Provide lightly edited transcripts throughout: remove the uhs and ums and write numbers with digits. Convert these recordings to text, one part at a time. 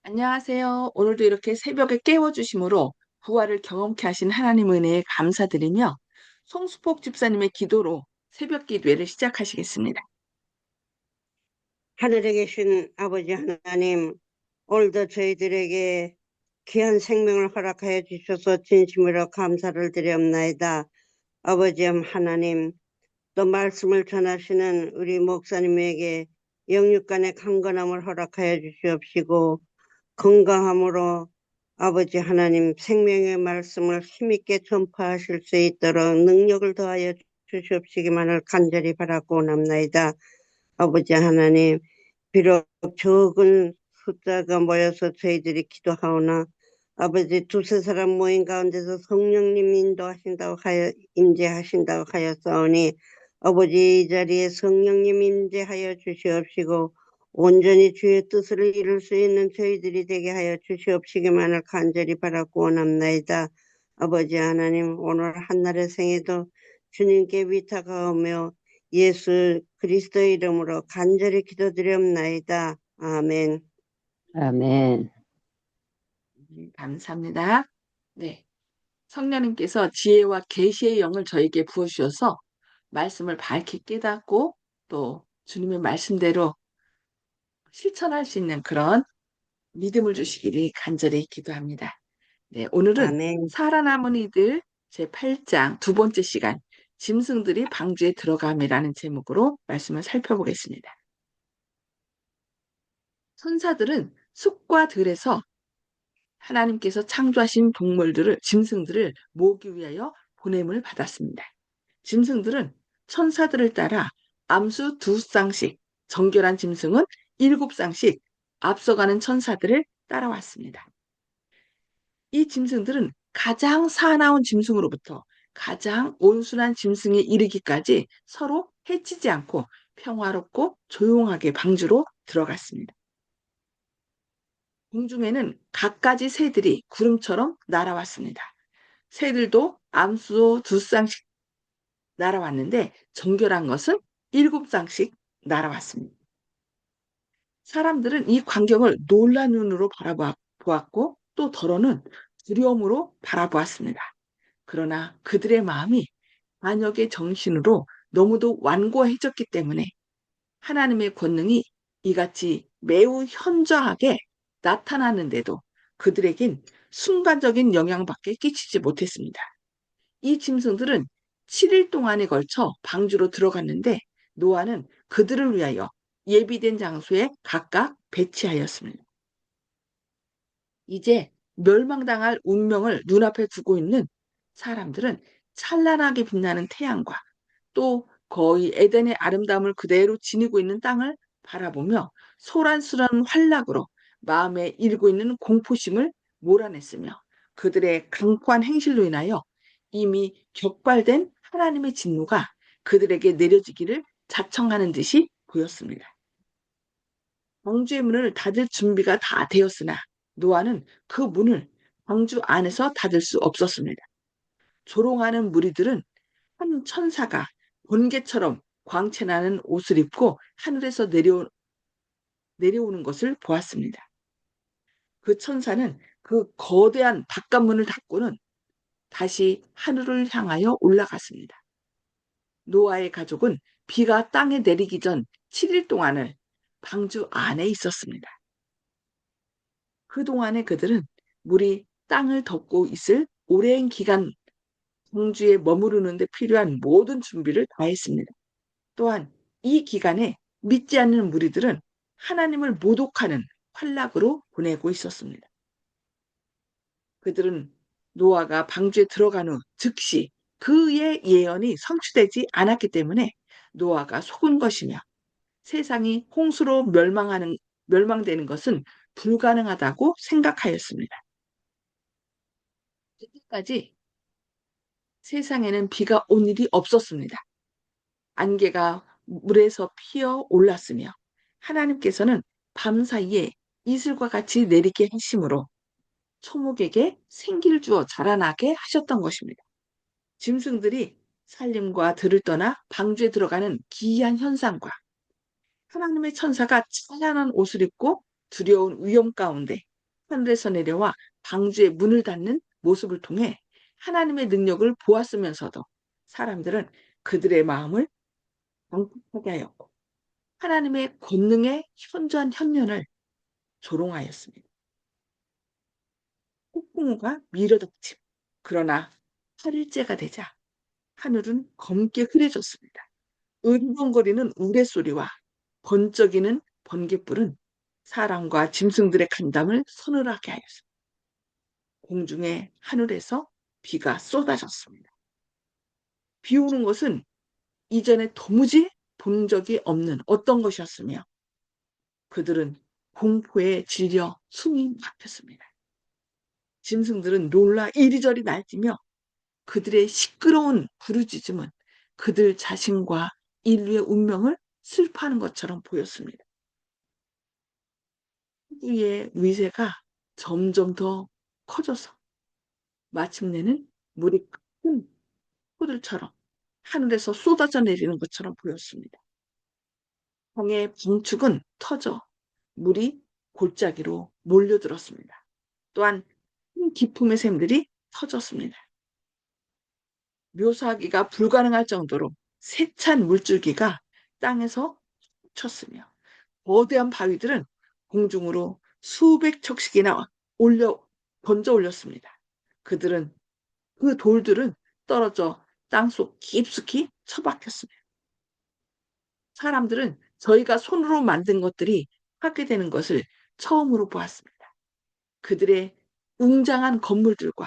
안녕하세요. 오늘도 이렇게 새벽에 깨워주심으로 부활을 경험케 하신 하나님 은혜에 감사드리며 송수폭 집사님의 기도로 새벽 기도회를 시작하시겠습니다. 하늘에 계신 아버지 하나님, 오늘도 저희들에게 귀한 생명을 허락하여 주셔서 진심으로 감사를 드리옵나이다. 아버지 하나님, 또 말씀을 전하시는 우리 목사님에게 영육간의 강건함을 허락하여 주시옵시고, 건강함으로 아버지 하나님 생명의 말씀을 힘있게 전파하실 수 있도록 능력을 더하여 주시옵시기만을 간절히 바라고 옵나이다. 아버지 하나님, 비록 적은 숫자가 모여서 저희들이 기도하오나 아버지 두세 사람 모인 가운데서 성령님 인재하신다고 하였사오니 아버지 이 자리에 성령님 인재하여 주시옵시고 온전히 주의 뜻을 이룰 수 있는 저희들이 되게 하여 주시옵시기만을 간절히 바라고 원합나이다. 아버지 하나님, 오늘 한날의 생에도 주님께 위탁하오며 예수 그리스도의 이름으로 간절히 기도드리옵나이다. 아멘. 아멘. 감사합니다. 네, 성령님께서 지혜와 계시의 영을 저에게 부어주셔서 말씀을 밝게 깨닫고 또 주님의 말씀대로 실천할 수 있는 그런 믿음을 주시기를 간절히 기도합니다. 네, 오늘은 아멘. 살아남은 이들 제8장 두 번째 시간 짐승들이 방주에 들어감이라는 제목으로 말씀을 살펴보겠습니다. 천사들은 숲과 들에서 하나님께서 창조하신 짐승들을 모으기 위하여 보냄을 받았습니다. 짐승들은 천사들을 따라 암수 2쌍씩, 정결한 짐승은 7쌍씩 앞서가는 천사들을 따라왔습니다. 이 짐승들은 가장 사나운 짐승으로부터 가장 온순한 짐승에 이르기까지 서로 해치지 않고 평화롭고 조용하게 방주로 들어갔습니다. 공중에는 갖가지 새들이 구름처럼 날아왔습니다. 새들도 암수 2쌍씩 날아왔는데 정결한 것은 7쌍씩 날아왔습니다. 사람들은 이 광경을 놀란 눈으로 바라보았고 또 더러는 두려움으로 바라보았습니다. 그러나 그들의 마음이 반역의 정신으로 너무도 완고해졌기 때문에 하나님의 권능이 이같이 매우 현저하게 나타났는데도 그들에겐 순간적인 영향밖에 끼치지 못했습니다. 이 짐승들은 7일 동안에 걸쳐 방주로 들어갔는데 노아는 그들을 위하여 예비된 장소에 각각 배치하였습니다. 이제 멸망당할 운명을 눈앞에 두고 있는 사람들은 찬란하게 빛나는 태양과 또 거의 에덴의 아름다움을 그대로 지니고 있는 땅을 바라보며 소란스러운 환락으로 마음에 일고 있는 공포심을 몰아냈으며 그들의 강포한 행실로 인하여 이미 격발된 하나님의 진노가 그들에게 내려지기를 자청하는 듯이 보였습니다. 방주의 문을 닫을 준비가 다 되었으나 노아는 그 문을 방주 안에서 닫을 수 없었습니다. 조롱하는 무리들은 한 천사가 번개처럼 광채나는 옷을 입고 하늘에서 내려오는 것을 보았습니다. 그 천사는 그 거대한 바깥문을 닫고는 다시 하늘을 향하여 올라갔습니다. 노아의 가족은 비가 땅에 내리기 전 7일 동안을 방주 안에 있었습니다. 그동안에 그들은 물이 땅을 덮고 있을 오랜 기간 방주에 머무르는 데 필요한 모든 준비를 다 했습니다. 또한 이 기간에 믿지 않는 무리들은 하나님을 모독하는 환락으로 보내고 있었습니다. 그들은 노아가 방주에 들어간 후 즉시 그의 예언이 성취되지 않았기 때문에 노아가 속은 것이며 세상이 홍수로 멸망되는 것은 불가능하다고 생각하였습니다. 그때까지 세상에는 비가 온 일이 없었습니다. 안개가 물에서 피어 올랐으며 하나님께서는 밤사이에 이슬과 같이 내리게 하심으로 초목에게 생기를 주어 자라나게 하셨던 것입니다. 짐승들이 살림과 들을 떠나 방주에 들어가는 기이한 현상과 하나님의 천사가 찬란한 옷을 입고 두려운 위험 가운데 하늘에서 내려와 방주의 문을 닫는 모습을 통해 하나님의 능력을 보았으면서도 사람들은 그들의 마음을 방탕하게 하였고 하나님의 권능의 현저한 현면을 조롱하였습니다. 폭풍우가 밀어닥치고 그러나 8일째가 되자 하늘은 검게 흐려졌습니다. 은동거리는 우레소리와 번쩍이는 번갯불은 사람과 짐승들의 간담을 서늘하게 하였습니다. 공중에 하늘에서 비가 쏟아졌습니다. 비 오는 것은 이전에 도무지 본 적이 없는 어떤 것이었으며 그들은 공포에 질려 숨이 막혔습니다. 짐승들은 놀라 이리저리 날뛰며 그들의 시끄러운 부르짖음은 그들 자신과 인류의 운명을 슬퍼하는 것처럼 보였습니다. 우리의 위세가 점점 더 커져서 마침내는 물이 큰 호들처럼 하늘에서 쏟아져 내리는 것처럼 보였습니다. 강의 방축은 터져 물이 골짜기로 몰려들었습니다. 또한 큰 기품의 샘들이 터졌습니다. 묘사하기가 불가능할 정도로 세찬 물줄기가 땅에서 쳤으며 거대한 바위들은 공중으로 수백 척씩이나 번져 올렸습니다. 그 돌들은 떨어져 땅속 깊숙이 처박혔습니다. 사람들은 저희가 손으로 만든 것들이 파괴되는 것을 처음으로 보았습니다. 그들의 웅장한 건물들과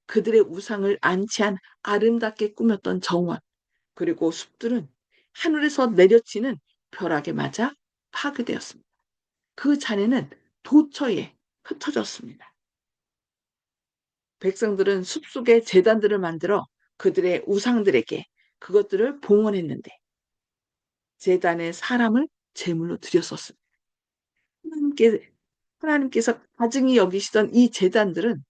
그들의 우상을 안치한 아름답게 꾸몄던 정원, 그리고 숲들은 하늘에서 내려치는 벼락에 맞아 파괴되었습니다. 그 잔해는 도처에 흩어졌습니다. 백성들은 숲속에 제단들을 만들어 그들의 우상들에게 그것들을 봉헌했는데 제단에 사람을 제물로 드렸었습니다. 하나님께, 하나님께서 가증히 여기시던 이 제단들은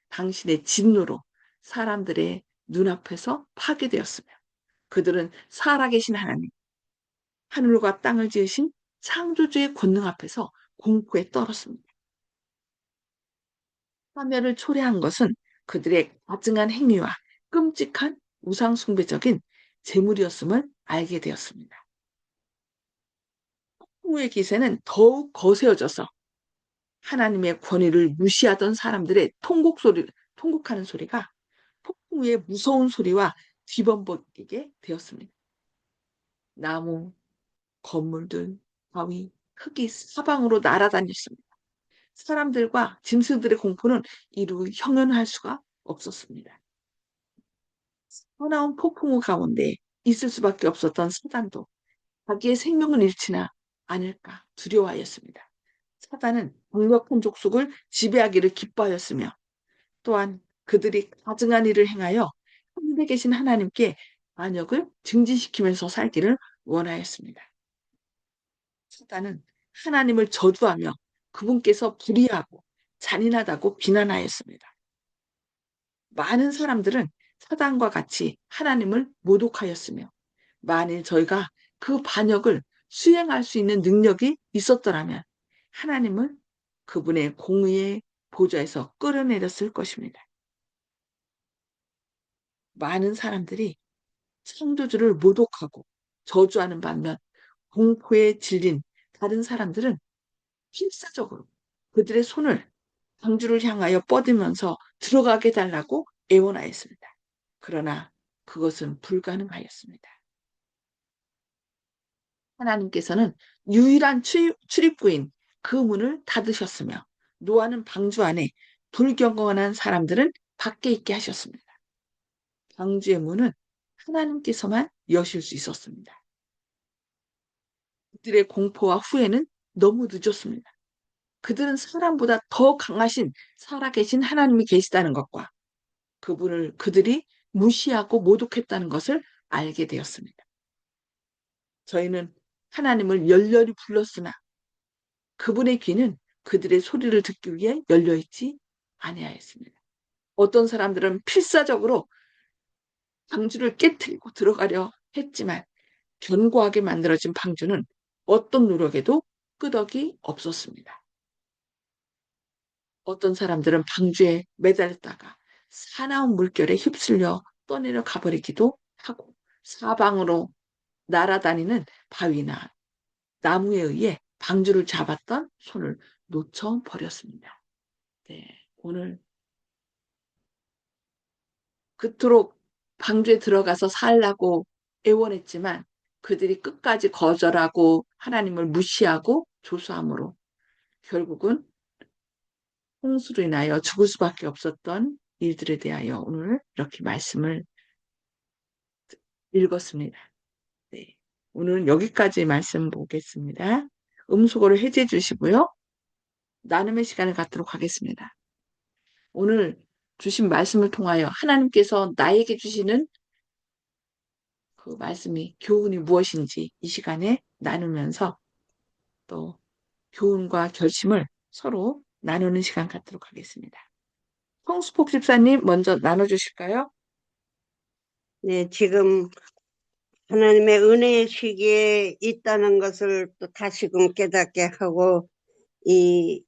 당신의 진노로 사람들의 눈앞에서 파괴되었으며 그들은 살아계신 하나님, 하늘과 땅을 지으신 창조주의 권능 앞에서 공포에 떨었습니다. 화면을 초래한 것은 그들의 가증한 행위와 끔찍한 우상숭배적인 재물이었음을 알게 되었습니다. 폭풍우의 기세는 더욱 거세어져서 하나님의 권위를 무시하던 사람들의 통곡하는 소리가 폭풍우의 무서운 소리와 뒤범벅이게 되었습니다. 나무, 건물들, 바위, 흙이 사방으로 날아다녔습니다. 사람들과 짐승들의 공포는 이루 형용할 수가 없었습니다. 떠나온 폭풍우 가운데 있을 수밖에 없었던 사단도 자기의 생명을 잃지나 않을까 두려워하였습니다. 사단은 강력한 족속을 지배하기를 기뻐하였으며 또한 그들이 가증한 일을 행하여 하늘에 계신 하나님께 반역을 증진시키면서 살기를 원하였습니다. 사단은 하나님을 저주하며 그분께서 불의하고 잔인하다고 비난하였습니다. 많은 사람들은 사단과 같이 하나님을 모독하였으며 만일 저희가 그 반역을 수행할 수 있는 능력이 있었더라면 하나님은 그분의 공의의 보좌에서 끌어내렸을 것입니다. 많은 사람들이 창조주를 모독하고 저주하는 반면 공포에 질린 다른 사람들은 필사적으로 그들의 손을 방주를 향하여 뻗으면서 들어가게 달라고 애원하였습니다. 그러나 그것은 불가능하였습니다. 하나님께서는 유일한 출입구인 그 문을 닫으셨으며 노아는 방주 안에 불경건한 사람들은 밖에 있게 하셨습니다. 방주의 문은 하나님께서만 여실 수 있었습니다. 그들의 공포와 후회는 너무 늦었습니다. 그들은 사람보다 더 강하신 살아계신 하나님이 계시다는 것과 그분을 그들이 무시하고 모독했다는 것을 알게 되었습니다. 저희는 하나님을 열렬히 불렀으나 그분의 귀는 그들의 소리를 듣기 위해 열려있지 아니하였습니다. 어떤 사람들은 필사적으로 방주를 깨뜨리고 들어가려 했지만 견고하게 만들어진 방주는 어떤 노력에도 끄덕이 없었습니다. 어떤 사람들은 방주에 매달렸다가 사나운 물결에 휩쓸려 떠내려 가버리기도 하고 사방으로 날아다니는 바위나 나무에 의해 방주를 잡았던 손을 놓쳐버렸습니다. 네, 오늘 그토록 방주에 들어가서 살라고 애원했지만 그들이 끝까지 거절하고 하나님을 무시하고 조소함으로 결국은 홍수로 인하여 죽을 수밖에 없었던 일들에 대하여 오늘 이렇게 말씀을 읽었습니다. 네. 오늘은 여기까지 말씀 보겠습니다. 음소거를 해제해 주시고요. 나눔의 시간을 갖도록 하겠습니다. 오늘 주신 말씀을 통하여 하나님께서 나에게 주시는 그 말씀이 교훈이 무엇인지 이 시간에 나누면서 또 교훈과 결심을 서로 나누는 시간 갖도록 하겠습니다. 홍수폭 집사님 먼저 나눠주실까요? 네, 지금 하나님의 은혜의 시기에 있다는 것을 또 다시금 깨닫게 하고 이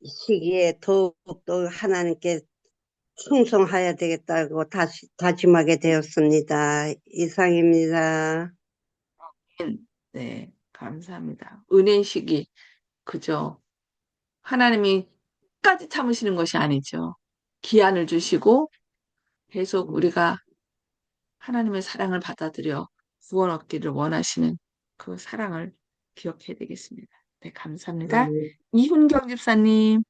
시기에 더욱더 하나님께 충성해야 되겠다고 다짐하게 되었습니다. 이상입니다. 네, 감사합니다. 은혜의 시기, 그죠? 하나님이 끝까지 참으시는 것이 아니죠. 기한을 주시고 계속 우리가 하나님의 사랑을 받아들여 구원 얻기를 원하시는 그 사랑을 기억해야 되겠습니다. 네, 감사합니다. 이훈경 집사님.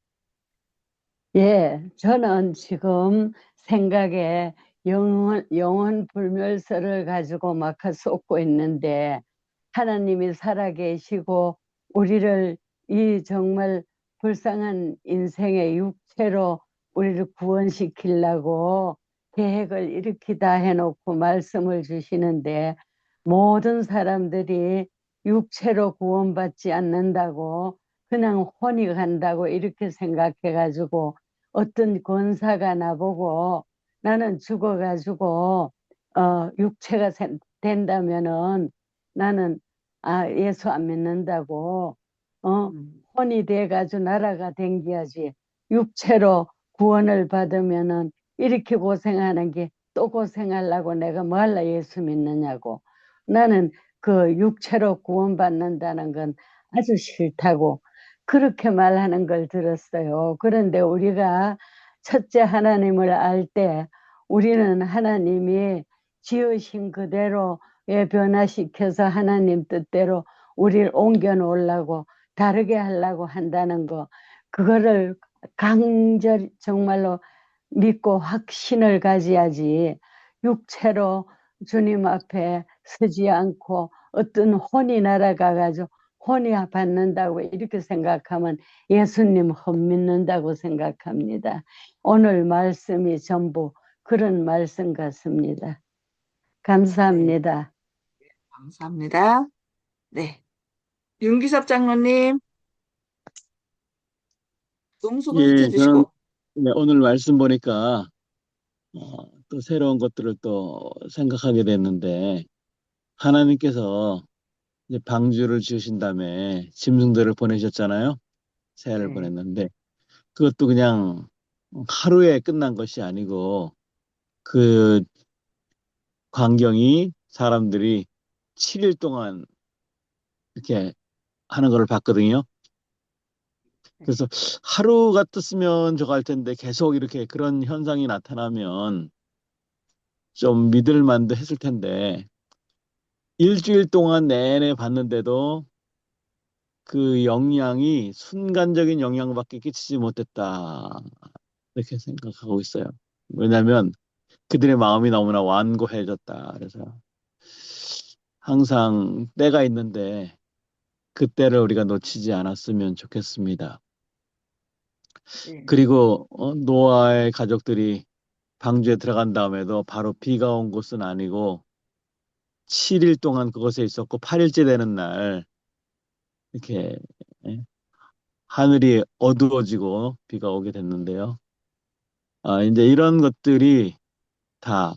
예, 저는 지금 생각에 영원 불멸설을 가지고 막 쏟고 있는데 하나님이 살아계시고 우리를 이 정말 불쌍한 인생의 육체로 우리를 구원시키려고 계획을 일으키다 해놓고 말씀을 주시는데 모든 사람들이 육체로 구원받지 않는다고 그냥 혼이 간다고 이렇게 생각해가지고 어떤 권사가 나보고 나는 죽어가지고 육체가 된다면은 나는 예수 안 믿는다고 혼이 돼가지고 나라가 댕겨야지 육체로 구원을 받으면은 이렇게 고생하는 게 또 고생하려고 내가 뭐 할라 예수 믿느냐고 나는 그 육체로 구원받는다는 건 아주 싫다고 그렇게 말하는 걸 들었어요. 그런데 우리가 첫째 하나님을 알 때 우리는 하나님이 지으신 그대로 변화시켜서 하나님 뜻대로 우리를 옮겨 놓으려고 다르게 하려고 한다는 거 그거를 강절 정말로 믿고 확신을 가져야지 육체로 주님 앞에 서지 않고 어떤 혼이 날아가가지고 혼이 받는다고 이렇게 생각하면 예수님 헛 믿는다고 생각합니다. 오늘 말씀이 전부 그런 말씀 같습니다. 네, 감사합니다. 감사합니다. 네, 윤기섭 장로님, 음소거 해제 예, 저는 주시고. 네, 오늘 말씀 보니까 또 새로운 것들을 또 생각하게 됐는데 하나님께서 이제 방주를 지으신 다음에 짐승들을 보내셨잖아요. 새를 네, 보냈는데 그것도 그냥 하루에 끝난 것이 아니고 그 광경이 사람들이 7일 동안 이렇게 하는 걸 봤거든요. 그래서 하루 같았으면 저거 할 텐데 계속 이렇게 그런 현상이 나타나면 좀 믿을 만도 했을 텐데 일주일 동안 내내 봤는데도 그 영향이 순간적인 영향밖에 끼치지 못했다. 이렇게 생각하고 있어요. 왜냐하면 그들의 마음이 너무나 완고해졌다. 그래서 항상 때가 있는데 그 때를 우리가 놓치지 않았으면 좋겠습니다. 네, 그리고 노아의 가족들이 방주에 들어간 다음에도 바로 비가 온 곳은 아니고 7일 동안 그곳에 있었고 8일째 되는 날 이렇게 예, 하늘이 어두워지고 비가 오게 됐는데요. 이제 이런 것들이 다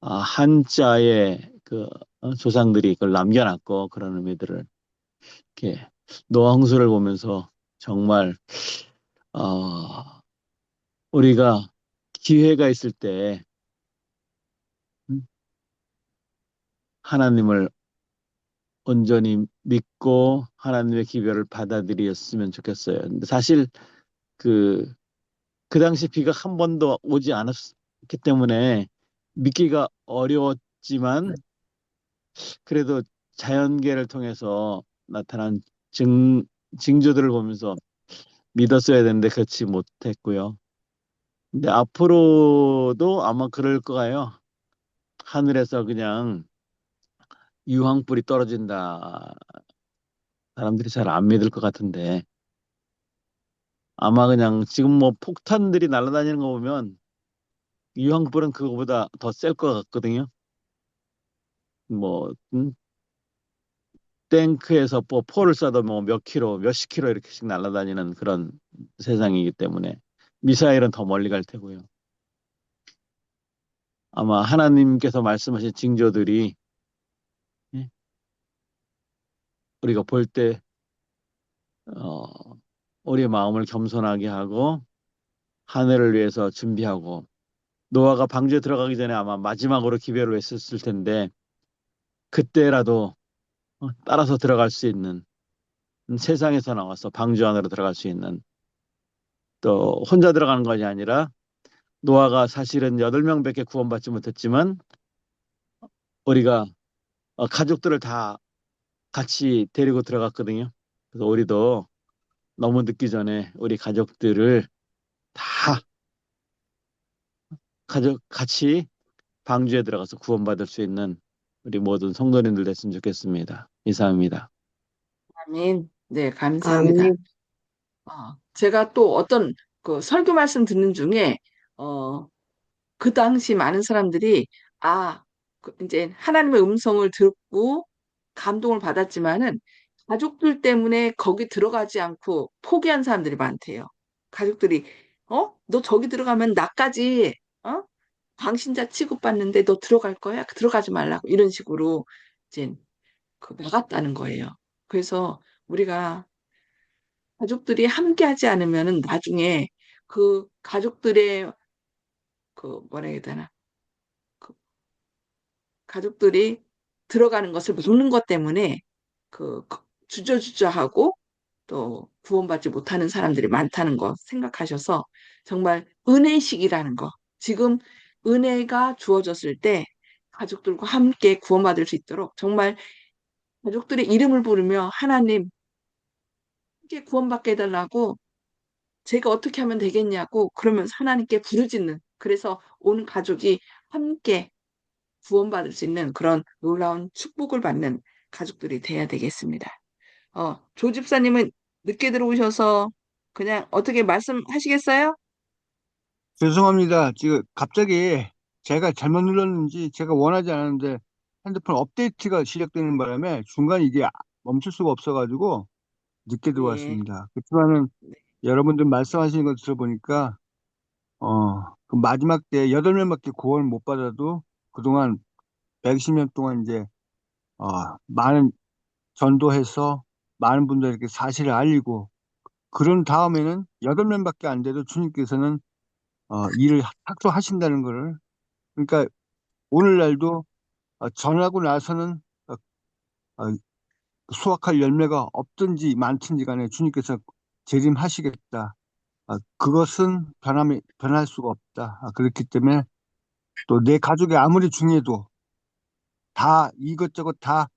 한자의 그 조상들이 그걸 남겨놨고 그런 의미들을 이렇게 노아 홍수를 보면서 정말 어, 우리가 기회가 있을 때 음, 하나님을 온전히 믿고 하나님의 기별을 받아들였으면 좋겠어요. 근데 사실 그, 그 당시 비가 한 번도 오지 않았기 때문에 믿기가 어려웠지만 그래도 자연계를 통해서 나타난 증, 징조들을 보면서 믿었어야 되는데 그렇지 못했고요. 근데 앞으로도 아마 그럴 거예요. 하늘에서 그냥 유황불이 떨어진다. 사람들이 잘 안 믿을 것 같은데 아마 그냥 지금 뭐 폭탄들이 날아다니는 거 보면 유황불은 그거보다 더 셀 것 같거든요. 뭐 탱크에서 뭐 포를 쏴도 뭐 몇 킬로, 몇십 킬로 이렇게씩 날아다니는 그런 세상이기 때문에 미사일은 더 멀리 갈 테고요. 아마 하나님께서 말씀하신 징조들이 예, 우리가 볼 때 어, 우리의 마음을 겸손하게 하고 하늘을 위해서 준비하고 노아가 방주에 들어가기 전에 아마 마지막으로 기별을 했었을 텐데 그때라도 따라서 들어갈 수 있는 세상에서 나와서 방주 안으로 들어갈 수 있는 또 혼자 들어가는 것이 아니라 노아가 사실은 8명밖에 구원받지 못했지만 우리가 가족들을 다 같이 데리고 들어갔거든요. 그래서 우리도 너무 늦기 전에 우리 가족들을 다 가족 같이 방주에 들어가서 구원받을 수 있는 우리 모든 성도님들 됐으면 좋겠습니다. 이상입니다. 아멘. 네, 감사합니다. 아멘. 제가 또 어떤 그 설교 말씀 듣는 중에, 어, 그 당시 많은 사람들이, 이제 하나님의 음성을 듣고 감동을 받았지만은 가족들 때문에 거기 들어가지 않고 포기한 사람들이 많대요. 가족들이, 너 저기 들어가면 나까지, 어? 광신자 취급받는데 너 들어갈 거야? 들어가지 말라고. 이런 식으로 이제 나갔다는 거예요. 그래서 우리가 가족들이 함께 하지 않으면은 나중에 그 가족들의 뭐라 해야 되나. 그 가족들이 들어가는 것을 모르는 것 때문에 주저주저하고 또 구원받지 못하는 사람들이 많다는 거 생각하셔서 정말 은혜식이라는 거. 지금 은혜가 주어졌을 때 가족들과 함께 구원받을 수 있도록 정말 가족들의 이름을 부르며 하나님 함께 구원받게 해달라고 제가 어떻게 하면 되겠냐고 그러면 하나님께 부르짖는 그래서 온 가족이 함께 구원받을 수 있는 그런 놀라운 축복을 받는 가족들이 돼야 되겠습니다. 조 집사님은 늦게 들어오셔서 그냥 어떻게 말씀하시겠어요? 죄송합니다. 지금 갑자기 제가 잘못 눌렀는지 제가 원하지 않았는데 핸드폰 업데이트가 시작되는 바람에 중간에 이게 멈출 수가 없어가지고 늦게 네, 들어왔습니다. 그렇지만은 네, 여러분들 말씀하시는 거 들어보니까 그 마지막 때 8명밖에 구원을 못 받아도 그동안 120년 동안 이제 어, 많은 전도해서 많은 분들에게 사실을 알리고 그런 다음에는 8명밖에 안 돼도 주님께서는 일을 착수하신다는 거를 그러니까 오늘날도 전하고 나서는 어, 수확할 열매가 없든지 많든지 간에 주님께서 재림하시겠다. 그것은 변할 수가 없다. 그렇기 때문에 또 내 가족이 아무리 중요해도 다 이것저것 다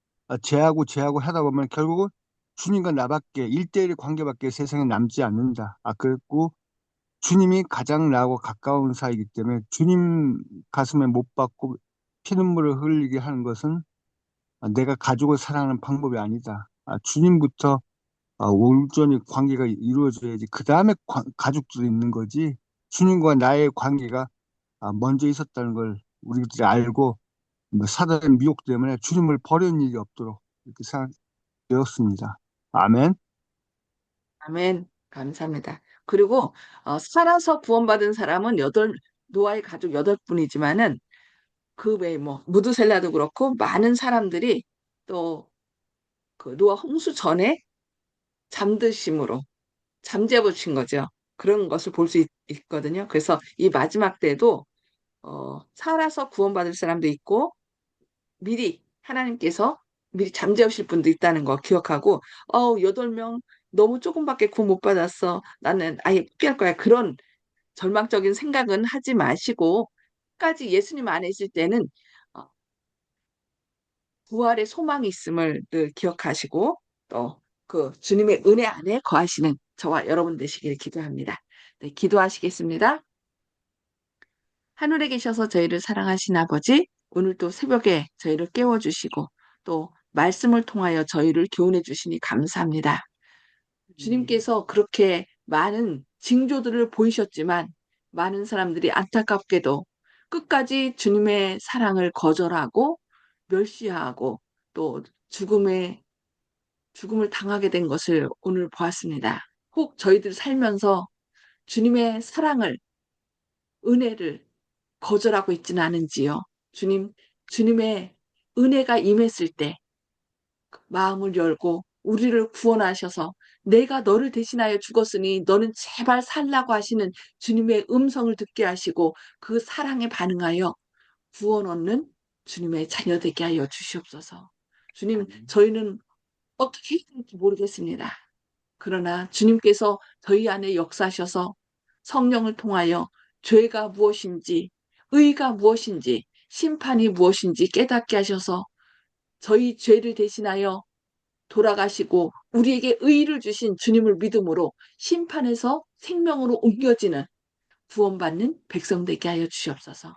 제하고 하다 보면 결국은 주님과 나밖에 일대일의 관계밖에 세상에 남지 않는다. 그리고 주님이 가장 나하고 가까운 사이이기 때문에 주님 가슴에 못 박고 피눈물을 흘리게 하는 것은 내가 가족을 사랑하는 방법이 아니다. 주님부터 온전히 관계가 이루어져야지. 그 다음에 가족들이 있는 거지. 주님과 나의 관계가 먼저 있었다는 걸 우리들이 알고 뭐 사단의 미혹 때문에 주님을 버리는 일이 없도록 이렇게 생각되었습니다. 아멘. 아멘. 감사합니다. 그리고 살아서 구원받은 사람은 노아의 가족 8분이지만은 그 외에 뭐 무드셀라도 그렇고 많은 사람들이 또 그 노아 홍수 전에 잠드심으로 잠재우신 거죠. 그런 것을 볼 수 있거든요. 그래서 이 마지막 때도 살아서 구원받을 사람도 있고 미리 하나님께서 미리 잠재우실 분도 있다는 거 기억하고 8명 너무 조금밖에 구원 못 받았어. 나는 아예 포기할 거야. 그런 절망적인 생각은 하지 마시고 끝까지 예수님 안에 있을 때는 어, 부활의 소망이 있음을 늘 기억하시고 또 그 주님의 은혜 안에 거하시는 저와 여러분 되시길 기도합니다. 네, 기도하시겠습니다. 하늘에 계셔서 저희를 사랑하신 아버지, 오늘도 새벽에 저희를 깨워주시고 또 말씀을 통하여 저희를 교훈해 주시니 감사합니다. 주님께서 그렇게 많은 징조들을 보이셨지만 많은 사람들이 안타깝게도 끝까지 주님의 사랑을 거절하고 멸시하고 또 죽음을 당하게 된 것을 오늘 보았습니다. 혹 저희들 살면서 주님의 사랑을, 은혜를 거절하고 있지는 않은지요. 주님의 은혜가 임했을 때 마음을 열고 우리를 구원하셔서 내가 너를 대신하여 죽었으니 너는 제발 살라고 하시는 주님의 음성을 듣게 하시고 그 사랑에 반응하여 구원 얻는 주님의 자녀 되게 하여 주시옵소서. 주님, 저희는 어떻게 해야 될지 모르겠습니다. 그러나 주님께서 저희 안에 역사하셔서 성령을 통하여 죄가 무엇인지, 의가 무엇인지, 심판이 무엇인지 깨닫게 하셔서 저희 죄를 대신하여 돌아가시고 우리에게 의를 주신 주님을 믿음으로 심판에서 생명으로 옮겨지는 구원받는 백성 되게 하여 주시옵소서.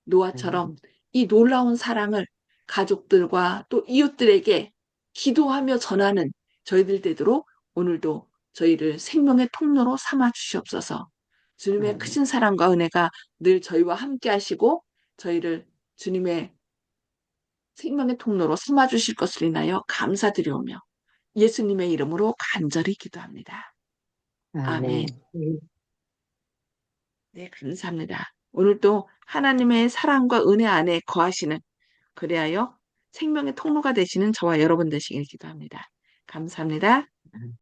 노아처럼 이 놀라운 사랑을 가족들과 또 이웃들에게 기도하며 전하는 저희들 되도록 오늘도 저희를 생명의 통로로 삼아 주시옵소서. 주님의 크신 사랑과 은혜가 늘 저희와 함께 하시고 저희를 주님의 생명의 통로로 삼아 주실 것을 인하여 감사드리오며 예수님의 이름으로 간절히 기도합니다. 아멘. 아멘. 네, 감사합니다. 오늘도 하나님의 사랑과 은혜 안에 거하시는 그리하여 생명의 통로가 되시는 저와 여러분 되시길 기도합니다. 감사합니다.